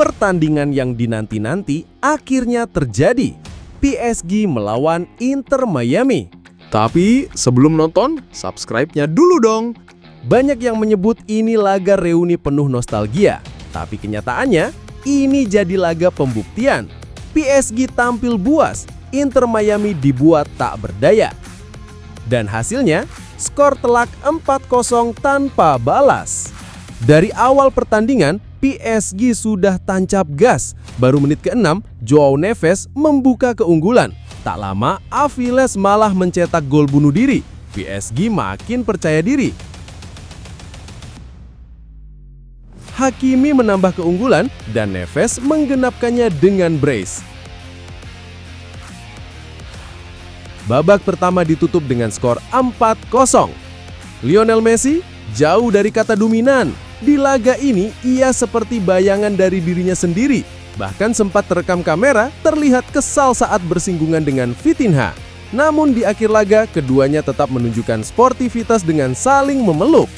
pertandingan yang dinanti-nanti akhirnya terjadi. PSG melawan Inter Miami. Tapi sebelum nonton, subscribe-nya dulu dong. Banyak yang menyebut ini laga reuni penuh nostalgia. Tapi kenyataannya, ini jadi laga pembuktian. PSG tampil buas, Inter Miami dibuat tak berdaya. Dan hasilnya, skor telak 4-0 tanpa balas. Dari awal pertandingan, PSG sudah tancap gas. Baru menit ke-6, Joao Neves membuka keunggulan. Tak lama, Aviles malah mencetak gol bunuh diri. PSG makin percaya diri. Hakimi menambah keunggulan dan Neves menggenapkannya dengan brace. Babak pertama ditutup dengan skor 4-0. Lionel Messi jauh dari kata dominan. Di laga ini, ia seperti bayangan dari dirinya sendiri. Bahkan sempat terekam kamera, terlihat kesal saat bersinggungan dengan Vitinha. Namun di akhir laga, keduanya tetap menunjukkan sportivitas dengan saling memeluk.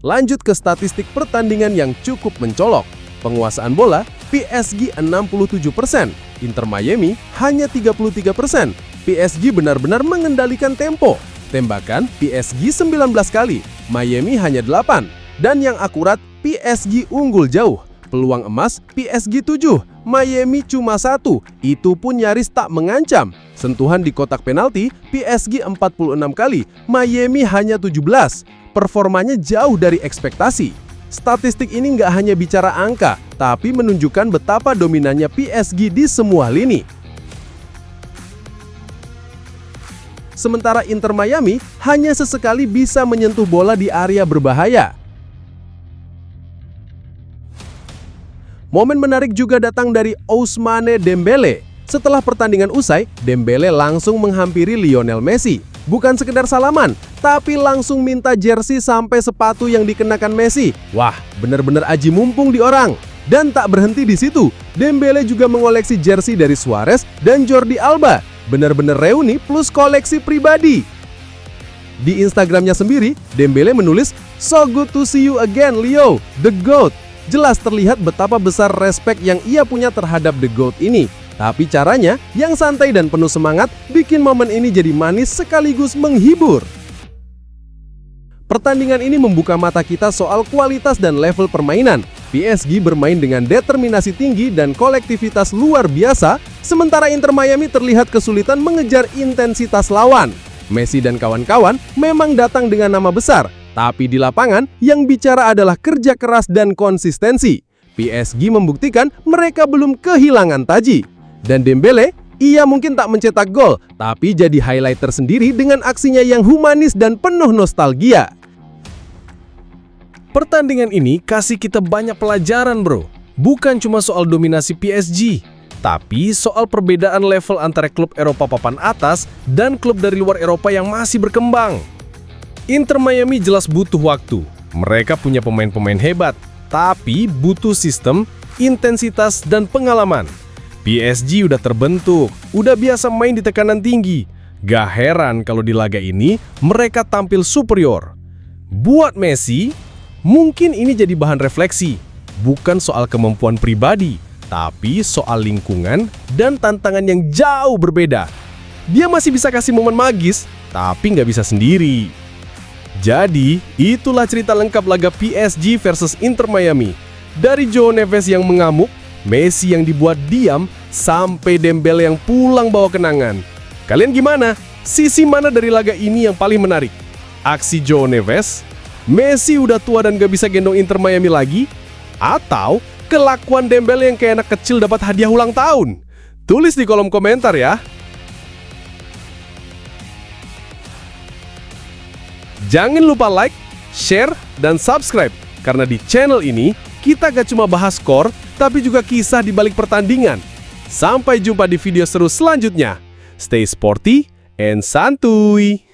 Lanjut ke statistik pertandingan yang cukup mencolok. Penguasaan bola, PSG 67%, Inter Miami hanya 33%. PSG benar-benar mengendalikan tempo. Tembakan PSG 19 kali, Miami hanya 8. Dan yang akurat, PSG unggul jauh. Peluang emas PSG 7, Miami cuma 1. Itu pun nyaris tak mengancam. Sentuhan di kotak penalti PSG 46 kali, Miami hanya 17. Performanya jauh dari ekspektasi. Statistik ini nggak hanya bicara angka, tapi menunjukkan betapa dominannya PSG di semua lini. Sementara Inter Miami hanya sesekali bisa menyentuh bola di area berbahaya. Momen menarik juga datang dari Ousmane Dembélé. Setelah pertandingan usai, Dembélé langsung menghampiri Lionel Messi. Bukan sekedar salaman, tapi langsung minta jersey sampai sepatu yang dikenakan Messi. Wah, bener-bener aji mumpung di orang. Dan tak berhenti di situ, Dembélé juga mengoleksi jersey dari Suarez dan Jordi Alba. Bener-bener reuni plus koleksi pribadi. Di Instagramnya sendiri, Dembélé menulis, "So good to see you again, Leo, the GOAT." Jelas terlihat betapa besar respek yang ia punya terhadap The GOAT ini. Tapi caranya yang santai dan penuh semangat bikin momen ini jadi manis sekaligus menghibur. Pertandingan ini membuka mata kita soal kualitas dan level permainan. PSG bermain dengan determinasi tinggi dan kolektivitas luar biasa, sementara Inter Miami terlihat kesulitan mengejar intensitas lawan. Messi dan kawan-kawan memang datang dengan nama besar, tapi di lapangan yang bicara adalah kerja keras dan konsistensi. PSG membuktikan mereka belum kehilangan taji. Dan Dembélé, ia mungkin tak mencetak gol, tapi jadi highlight tersendiri dengan aksinya yang humanis dan penuh nostalgia. Pertandingan ini kasih kita banyak pelajaran, bro. Bukan cuma soal dominasi PSG, tapi soal perbedaan level antara klub Eropa papan atas dan klub dari luar Eropa yang masih berkembang. Inter Miami jelas butuh waktu. Mereka punya pemain-pemain hebat, tapi butuh sistem, intensitas, dan pengalaman. PSG udah terbentuk, udah biasa main di tekanan tinggi. Gak heran kalau di laga ini mereka tampil superior. Buat Messi, mungkin ini jadi bahan refleksi. Bukan soal kemampuan pribadi, tapi soal lingkungan dan tantangan yang jauh berbeda. Dia masih bisa kasih momen magis, tapi nggak bisa sendiri. Jadi, itulah cerita lengkap laga PSG versus Inter Miami. Dari Joao Neves yang mengamuk, Messi yang dibuat diam, sampai Dembélé yang pulang bawa kenangan. Kalian gimana? Sisi mana dari laga ini yang paling menarik? Aksi Joao Neves? Messi udah tua dan gak bisa gendong Inter Miami lagi? Atau kelakuan Dembélé yang kayak anak kecil dapat hadiah ulang tahun? Tulis di kolom komentar ya. Jangan lupa like, share, dan subscribe. Karena di channel ini, kita gak cuma bahas skor, tapi juga kisah di balik pertandingan. Sampai jumpa di video seru selanjutnya. Stay sporty and santuy!